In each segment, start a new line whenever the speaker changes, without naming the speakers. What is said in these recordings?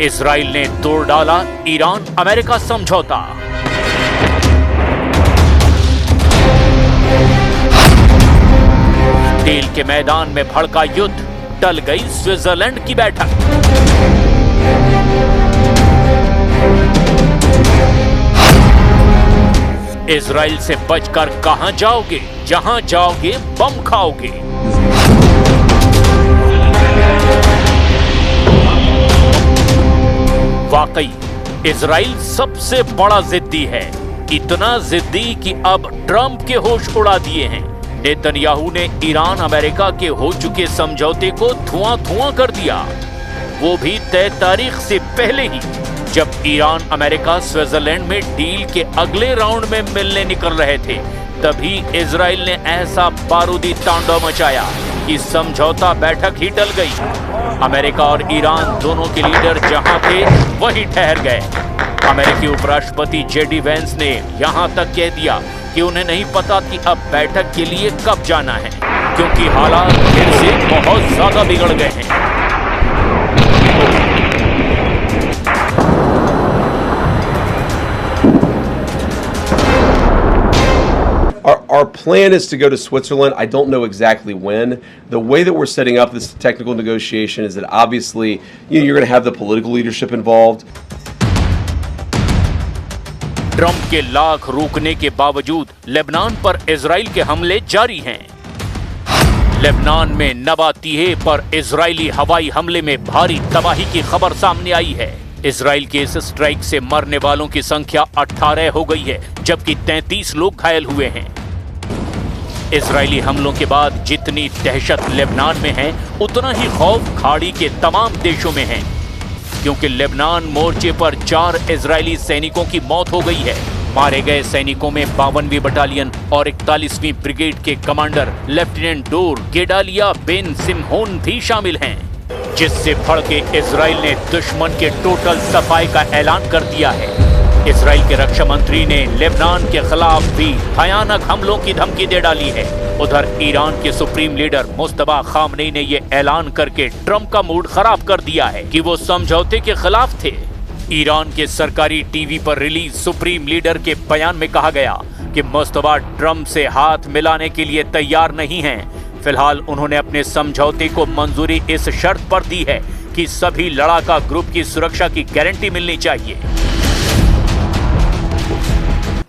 Israel ने तोड़ डाला ईरान अमेरिका समझौता। डील के मैदान में भड़का युद्ध, टल गई स्विट्जरलैंड की बैठक। इजराइल से बचकर कहां जाओगे, जहां जाओगे बम खाओगे। वाकई इजराइल सबसे बड़ा जिद्दी है, इतना जिद्दी कि अब ट्रंप के होश उड़ा दिए हैं। नेतन्याहू ने ईरान अमेरिका के हो चुके समझौते को धुआं धुआं कर दिया, वो भी तय तारीख से पहले ही, जब ईरान अमेरिका स्विट्जरलैंड में डील के अगले राउंड में मिलने निकल रहे थे। तभी इजराइल ने ऐसा बारूदी तांडव मचाया कि समझौता बैठक ही टल गई। अमेरिका और ईरान दोनों के लीडर जहां थे वहीं ठहर गए। अमेरिकी उपराष्ट्रपति जेडी वेंस ने यहां तक कह दिया कि उन्हें नहीं पता कि अब बैठक के लिए कब जाना है, क्योंकि हालात फिर से बहुत ज्यादा बिगड़ गए हैं।
Our plan is to go to Switzerland. I don't know exactly when. The way that we're setting up this technical negotiation is that obviously you're going to have the political leadership involved.
Trump के लाख रोकने के बावजूद Lebanon पर Israel के हमले जारी हैं। Lebanon में नबातीहे पर इजरायली हवाई हमले में भारी तबाही की खबर सामने आई है। इजराइल के इस स्ट्राइक से मरने वालों की संख्या 18 हो गई है, जबकि 33 लोग घायल हुए हैं। इजरायली हमलों के बाद जितनी दहशत लेबनान में है, उतना ही खौफ खाड़ी के तमाम देशों में है, क्योंकि लेबनान मोर्चे पर 4 इजरायली सैनिकों की मौत हो गई है। मारे गए सैनिकों में 52वीं बटालियन और 41वीं ब्रिगेड के कमांडर लेफ्टिनेंट डोर गेडालिया बेन सिम्होन भी शामिल हैं, जिससे भड़के इजराइल ने दुश्मन के टोटल सफाई का ऐलान कर दिया है। इजराइल के रक्षा मंत्री ने लेबनान के खिलाफ भी भयानक हमलों की धमकी दे डाली है। उधर ईरान के सुप्रीम लीडर मुस्तफा खामनेई ने यह ऐलान करके ट्रंप का मूड खराब कर दिया है कि वो समझौते के खिलाफ थे। ईरान के सरकारी टीवी पर रिलीज सुप्रीम लीडर के बयान में कहा गया कि मुस्तफा ट्रंप से हाथ मिलाने के लिए तैयार नहीं हैं। फिलहाल उन्होंने अपने समझौते को मंजूरी इस शर्त पर दी है कि सभी लड़ाका ग्रुप की सुरक्षा की गारंटी मिलनी चाहिए।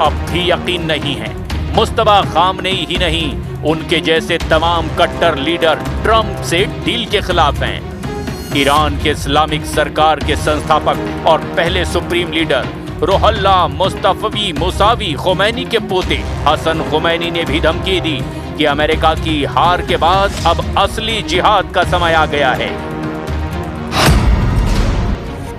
अब भी यकीन नहीं है। मुस्तफा खामनेई ही नहीं, उनके जैसे तमाम कट्टर लीडर ट्रंप से डील के खिलाफ हैं। ईरान के इस्लामिक सरकार के संस्थापक और पहले supreme leader रुहल्ला Mustafavi Mousavi Khomeini के पोते हसन खुमैनी ने भी धमकी दी कि अमेरिका की हार के बाद अब असली जिहाद का समय आ गया है।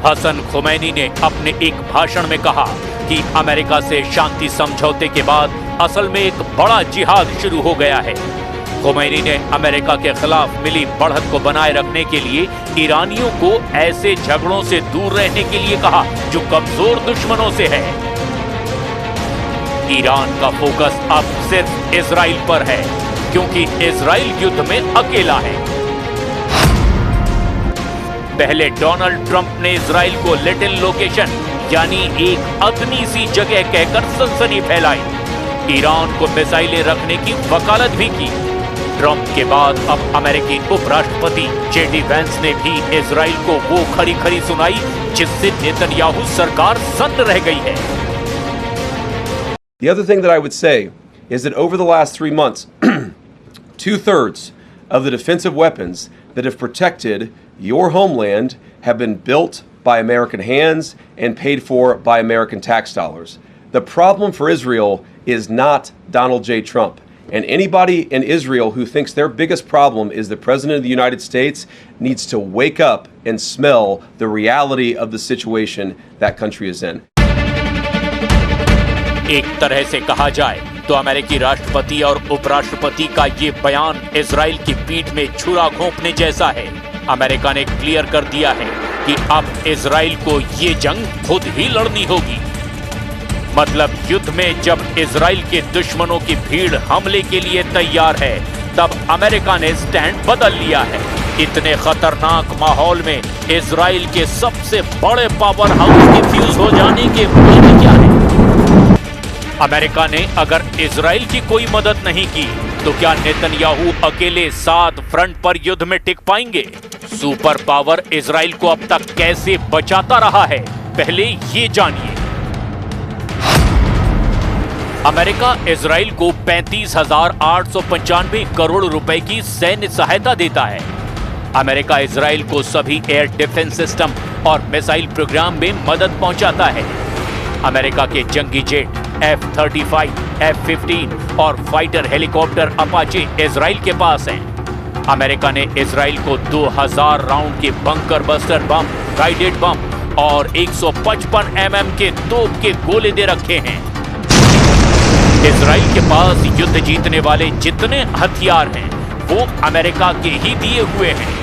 हसन खुमैनी ने अपने एक भाषण में कहा कि अमेरिका से शांति समझौते के बाद असल में एक बड़ा जिहाद शुरू हो गया है। खुमैनी ने अमेरिका के खिलाफ मिली बढ़त को बनाए रखने के लिए ईरानियों को ऐसे झगड़ों से दूर रहने के लिए कहा जो कमजोर दुश्मनों से है। ईरान का फोकस अब सिर्फ इजराइल पर है, क्योंकि इजराइल युद्ध में अकेला है। पहले डोनाल्ड ट्रंप ने इजराइल को लिटिल लोकेशन यानी एक अदनी सी जगह कहकर सनसनी फैलाई। ईरान को मिसाइलें रखने की वकालत भी की। ट्रंप के बाद अब अमेरिकी उपराष्ट्रपति जेडी वेंस ने भी इजराइल को वो खरी खरी सुनाई जिससे नेतन्याहू सरकार सन्न रह गई है।
The other thing that I would say is that over the last 3 months, 2/3 of the defensive weapons that have protected your homeland have been built by American hands and paid for by American tax dollars. The problem for Israel is not Donald J. Trump. And anybody in Israel who thinks their biggest problem is the President of the United States needs to wake up and smell the reality of the situation that country is in.
एक तरह से कहा जाए तो अमेरिकी राष्ट्रपति और उपराष्ट्रपति का ये बयान इजराइल की पीठ में छुरा घोंपने जैसा है। अमेरिका ने क्लियर कर दिया है कि अब इजराइल को ये जंग खुद ही लड़नी होगी। मतलब युद्ध में जब इजराइल के दुश्मनों की भीड़ हमले के लिए तैयार है, तब अमेरिका ने स्टैंड बदल लिया है। इतने खतरनाक माहौल में इजराइल के सबसे बड़े पावर हाउस के फ्यूज हो जाने के वजह क्या है? अमेरिका ने अगर इजराइल की कोई मदद नहीं की तो क्या नेतन्याहू अकेले 7 फ्रंट पर युद्ध में टिक पाएंगे? सुपर पावर इजराइल को अब तक कैसे बचाता रहा है, पहले ये जानिए। अमेरिका इजराइल को 35,895 करोड़ रुपए की सैन्य सहायता देता है। अमेरिका इजराइल को सभी एयर डिफेंस सिस्टम और मिसाइल प्रोग्राम में मदद पहुंचाता है। अमेरिका के जंगी जेट F-35, F-15 और फाइटर हेलीकॉप्टर अपाचे इजराइल के पास हैं। अमेरिका ने इजराइल को 2000 राउंड के bunker buster bomb, guided bomb और 155 mm के तोप के गोले दे रखे हैं। इजराइल के पास युद्ध जीतने वाले जितने हथियार हैं वो अमेरिका के ही दिए हुए हैं।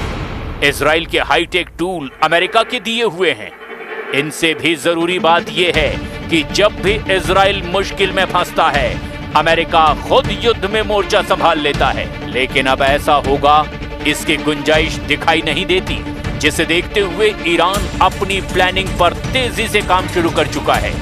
इजराइल के हाईटेक टूल अमेरिका के दिए हुए हैं। इनसे भी जरूरी बात यह है कि जब भी इजराइल मुश्किल में फंसता है, अमेरिका खुद युद्ध में मोर्चा संभाल लेता है। लेकिन अब ऐसा होगा, इसकी गुंजाइश दिखाई नहीं देती, जिसे देखते हुए ईरान अपनी प्लानिंग पर तेजी से काम शुरू कर चुका है,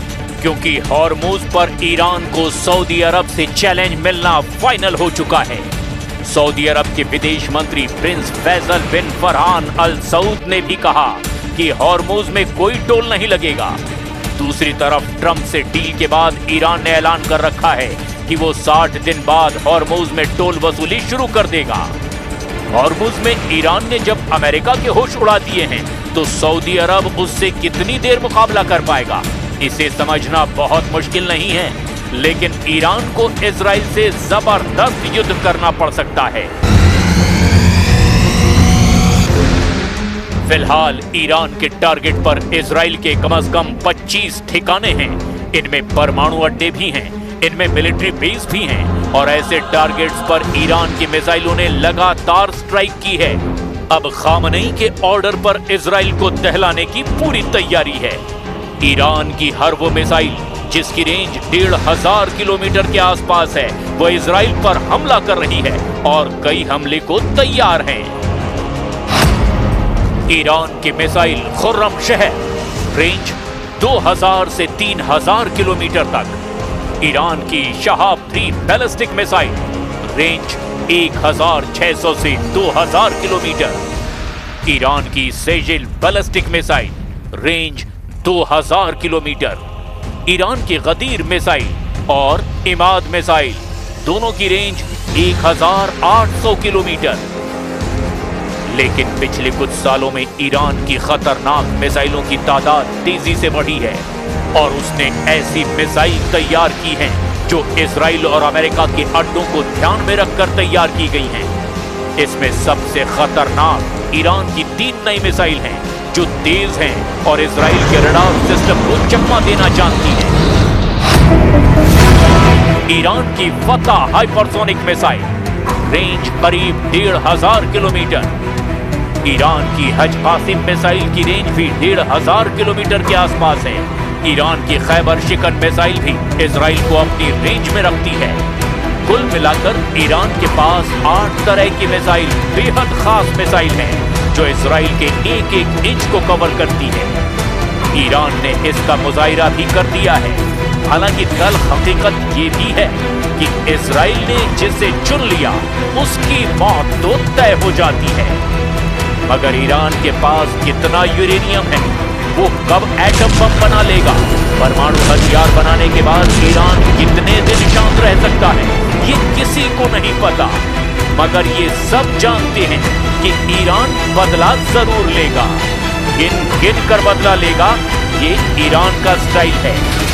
क्योंकि हॉर्मुज पर ईरान को सऊदी अरब से चैलेंज मिलना फाइनल हो चुका है। सऊदी अरब के विदेश मंत्री प्रिंस फैसल बिन फरहान अल सऊद ने भी कहा कि हॉर्मुज में कोई टोल नहीं लगेगा। दूसरी तरफ ट्रंप से डील के बाद ईरान ने ऐलान कर रखा है कि वो 60 दिन बाद हॉर्मुज में टोल वसूली शुरू कर देगा। हॉर्मुज में ईरान ने जब अमेरिका के होश उड़ा दिए हैं, तो सऊदी अरब उससे कितनी देर मुकाबला कर पाएगा, इसे समझना बहुत मुश्किल नहीं है। लेकिन ईरान को इजराइल से जबरदस्त युद्ध करना पड़ सकता है। फिलहाल ईरान के टारगेट पर इजराइल के कम से कम 25 ठिकाने हैं। इनमें परमाणु अड्डे भी हैं, इनमें मिलिट्री बेस भी हैं और ऐसे टारगेट्स पर ईरान की मिसाइलों ने लगातार स्ट्राइक की है। अब खामनेई के ऑर्डर पर इजराइल को दहलाने की पूरी तैयारी है। ईरान की हर वो मिसाइल जिसकी रेंज 1500 किलोमीटर के आसपास है, वो इजराइल पर हमला कर रही है और कई हमले को तैयार हैं। ईरान की मिसाइल खुर्रम शहर, रेंज 2000 से 3000 किलोमीटर तक। ईरान की शहाब 3 बैलिस्टिक मिसाइल, रेंज 1600 से 2000 किलोमीटर। ईरान की Sejjil ballistic missile, range 2000 kilometre. Iran की गदीर मिसाइल और इमाद मिसाइल, दोनों की रेंज 1800 किलोमीटर। लेकिन पिछले कुछ सालों में ईरान की खतरनाक मिसाइलों की तादाद तेजी से बढ़ी है और उसने ऐसी मिसाइल तैयार की हैं जो इजराइल और अमेरिका के अड्डों को ध्यान में रखकर तैयार की गई हैं। इसमें सबसे खतरनाक ईरान की 3 नई मिसाइल हैं जो तेज हैं और इजराइल के रडार सिस्टम को चकमा देना जानती हैं। ईरान की फतह हाइपरसोनिक मिसाइल, रेंज करीब 1500 किलोमीटर। ईरान की हज कासिम मिसाइल की रेंज भी 1500 किलोमीटर के आसपास है। ईरान की खैबर शिकन मिसाइल भी इजराइल को अपनी रेंज में रखती है। कुल मिलाकर ईरान के पास 8 तरह की मिसाइल बेहद खास मिसाइल हैं जो इजराइल के एक-एक इंच को कवर करती है। ईरान ने इसका मुजाहिरा भी कर दिया है। हालांकि कल हकीकत ये भी है कि इजराइल ने जिसे चुन लिया उसकी मौत तो तय हो जाती है। मगर ईरान के पास कितना यूरेनियम है, वो कब एटम बम बना लेगा, परमाणु हथियार बनाने के बाद ईरान कितने दिन शांत रह सकता है, ये किसी को नहीं पता। मगर ये सब जानते हैं कि ईरान बदला जरूर लेगा, गिन गिन कर बदला लेगा। ये ईरान का स्टाइल है।